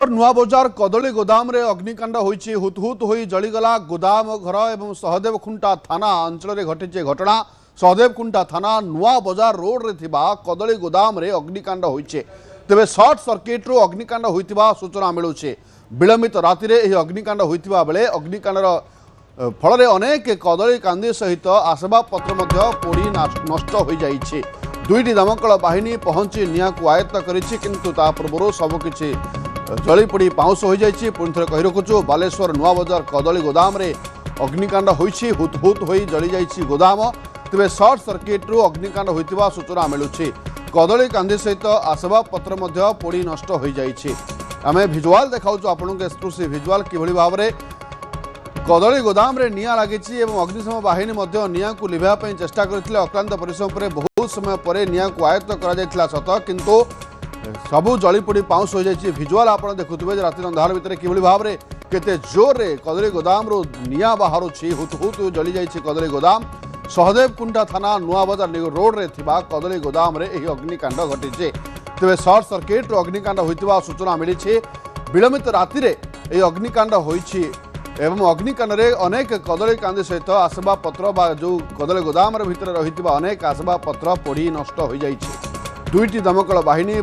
नुआ बजार कदली गोदाम रे अग्निकांड होईछि। हुतहुत होई जलीगला गोदाम घर एवं सहदेव खुंटा थाना अंचल रे घटिछि घटना। सहदेव खुंटा थाना नुआ बजार रोड रे थिबा कदली गोदाम रे अग्निकांड होईछि। तेबे शॉर्ट सर्किट रु अग्निकांड होइतिबा सूचना मिलुछि। विलंबित राति रे एही अग्निकांड होइतिबा बेले अग्निकांडर फल अनेक कदली कांदी सहित आसबाब पत्र मध्य पोड़ी नष्ट हो जाइछि। दुईटी दमकल बाहिनी पहुंची निया को आयत्त करिछि, किंतु ता पूर्व सबकिछि जली पड़ी पाउस हो जाइछि। पुणी थे कही रखुछु बालेश्वर नुआ बजार कदली गोदाम रे अग्निकांड होइछि। हुतहुत होई जली जाइछि गोदाम। तेबे शॉर्ट सर्किट रु अग्निकांड होइतिबा सूचना मिलुछि। कदली कांदी सहित आसबाब पत्र मध्य पोड़ी नष्ट हो जाइछि। आमे विजुअल देखाउछु आपनके एक्सक्लूसिव विजुअल किभଳି भाबरे कदली गोदाम रे निया लागिछि एवं अग्निशम बाहिनी मध्य निया को लिभा पई चेष्टा करथिले। अक्लांत परिश्रम पर बहुत समय पर निया को आयत्त करा जायतिला सत, किंतु सबू जली पड़ी पाउस हो जाइछि। विजुअल आपण देखुथिबे जे राति अंधार भितर किभଳି भाबरे केते जोर रे कदली गोदाम रो निया बाहरुछि। हुतहुत जली जाइछि कदली गोदाम। सहदेव कुंडा थाना नुआ बजार रोड रे थिबा कदली गोदाम रे एही अग्निकांड घटिछि। तेबे शॉर्ट सर्किट रो अग्निकांड होइतिबा सूचना मिलिछि। विलंबित राति रे एही अग्निकांड होइछि एवं अग्निकांड रे अनेक कदली कांदी सहित आसबाब पत्र बा जो कदली गोदाम रे भितर रहितिबा अनेक आसबाब पत्र पोड़ी नष्ट हो जाइछि। दुईटी दमकल बाहिनी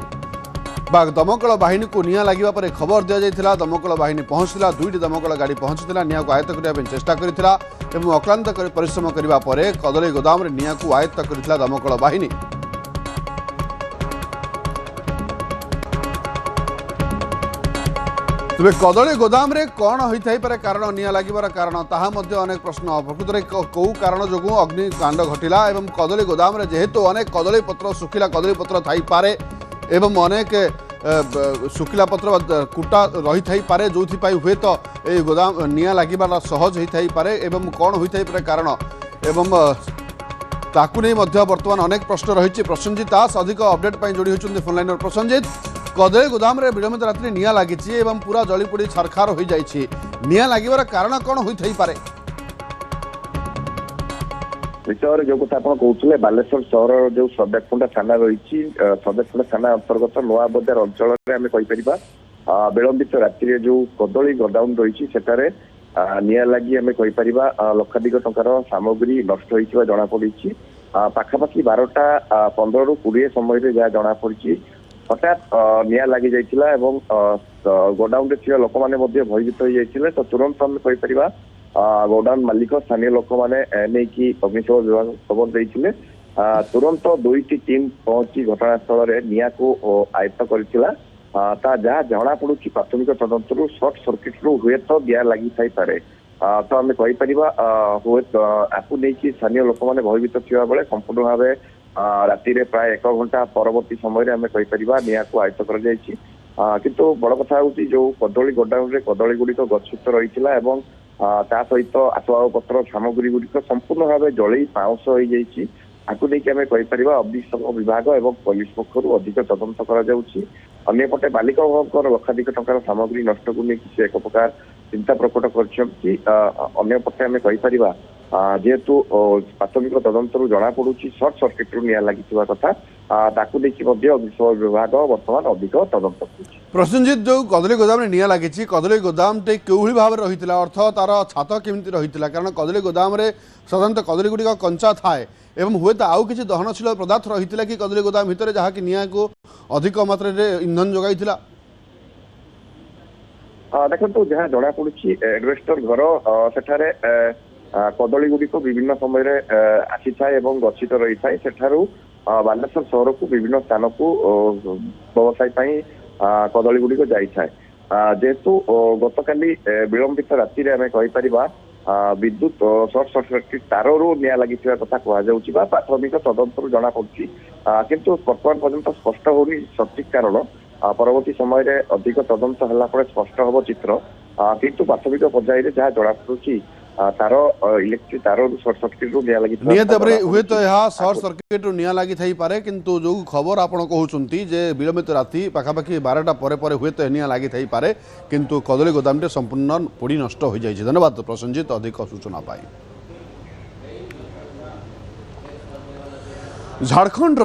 दमकल बाहिनी को निया लागिबा परे खबर दिया जायतिला। दमकल बाहिनी पहुंचला। दुईटी दमकल गाड़ी पहुंचला, निया को आयत्त करिया चेष्टा करितिला एवं अक्लांत परिश्रम करिबा परे कदली गोदाम रे निया को आयत्त करितिला दमकल बाहिनी। तेज कदली गोदाम रे कौन होई पारे कारण निया लागिबार कारण ताहा मध्य अनेक प्रश्न। प्रकृत में कौ कारण जो अग्निकांड घटिला एवं कदली गोदाम रे जेहेतु अनेक कदली पत्र सुखिला कदली पत्र थाई पारे एवं अनेक सुखिला पत्र कुटा रही थाई पारे जो हुए तो ये गोदाम निया लागिबार सहज होई थाई पारे एवं कौन होई थाई पारे कारण एवं ताकू नहीं मध्य वर्तमान अनेक प्रश्न रही। प्रसन्नजित दास अधिक अपडेट पर जोड़ी होती फोन लाइन। प्रसन्नजित, कदली गोदाम रे विलंबित रात्रि निया लागिछि एवं पूरा जली पड़ी छारखार हो जाइछि। निया लागिबार कारण कौन होई थाई पारे? विषय जो कथा आप कहते बालेश्वर सहर जो सदैवकुंडा थाना रही सदैवकुंडा थाना अंतर्गत नुआ बजार अंचल विलंबित राति जो कदली गोदाम रही सेठारे निया लगी आम कहीपर लक्षाधिक टंकार सामग्री नष्ट होता जना पड़ी। पाखापाखि 12टा 15 ରୁ 20 समय जहाँ जना पड़ी हठात निया लगी जाइतिला एवं गोडाउन रे लोक मैंने भयभीत हो जाइतिले। तो तुरंत आम कहीपर गोडाउन मालिक स्थानीय लोक मैंने नहीं अग्निशम विभाग खबर देते। तुरंत दुईटी टीम पहुंची घटनास्थल में निया को आयत्त करथिला। जहाँ जना पड़ी प्राथमिक तदंत शॉर्ट सर्किट रु हुए तो निया लगी थाई पारे। तो आम कहीपर हुए आपको नहीं स्थानीय लोक मैंने भयभीत थिबा बेले संपूर्ण भाव राति प्राय 1 घंटा परवर्ती समय आम कहीपर निया को आयत्त कर जाइछि। किंतु बड़ कथा हूँ जो कदली गोडाउन रे कदली गुड़िक गच्छित रही एवं ता सहित आसबाब पत्र सामग्री गुड़िक संपूर्ण भाव जलि पाउस हो जाइछि। आपको नहीं आम कहीपर अग्निशम विभाग और पुलिस पक्षर अधिक तदंत करपटे मालिक लक्षाधिक टंकार सामग्री नष्ट को लेकिन एक प्रकार चिंता प्रकट करपटे आम कहीपर जेहेतु प्राथमिक तदंत जना पड़ी शॉर्ट सर्किट रु निया लगी कथा ताकू देखिए अग्निशम विभाग बर्तमान अधिक तदंत कर। प्रसन्नजित, जो कदली गोदाम रे निया लगी कदली गोदाम टे क्यों भाव रही अर्थ तार छात केमती रही कारण कदली गोदाम रे साधारणतः कदली गुड़िक कंचा थाए एवं हुए तो आउ किसी दहनशील पदार्थ रही कि कदली गोदाम भितर जहाँ कि निया को अधिक मात्रा इंधन जोगाई देखो जहाँ जना पड़ी एडवेस्टर घर सेठारे कदली गुड़िक विभिन्न समय आसी थाए गच्छित रही थाए। सेठारु बालेश्वर सहर को विभिन्न स्थान को व्यवसाय कदली गुड़िक जाई थाए। जेहेतु गतकाली विलंबित राति आम कहीपर विद्युत शॉर्ट सर्किट तार रु निया लगी कथा कहुच्छी प्राथमिक तदंत जना पड़ी। किंतु वर्तमान पर्यंत स्पष्ट होनी सठिक कारण परवर्ती समय अधिक तदंत है स्पष्ट हम चित्र। किंतु प्राथमिक पर्यायर जहाँ जना पड़ी तार इलेक्ट्रिक तार शॉर्ट सर्किट रु निया लगी हुए तो यह शॉर्ट सर्किट रु निया लगी थाई पारे। किंतु जो खबर आपण कहउचंती जे विलंबित राति पाखापाखि 12टा परे हुए तो निया लगी थाई पारे, किंतु कदली गोदाम टे संपूर्ण पोड़ी नष्ट हो जाइए। धन्यवाद प्रसन्नजित अधिक सूचना पाई। झारखंड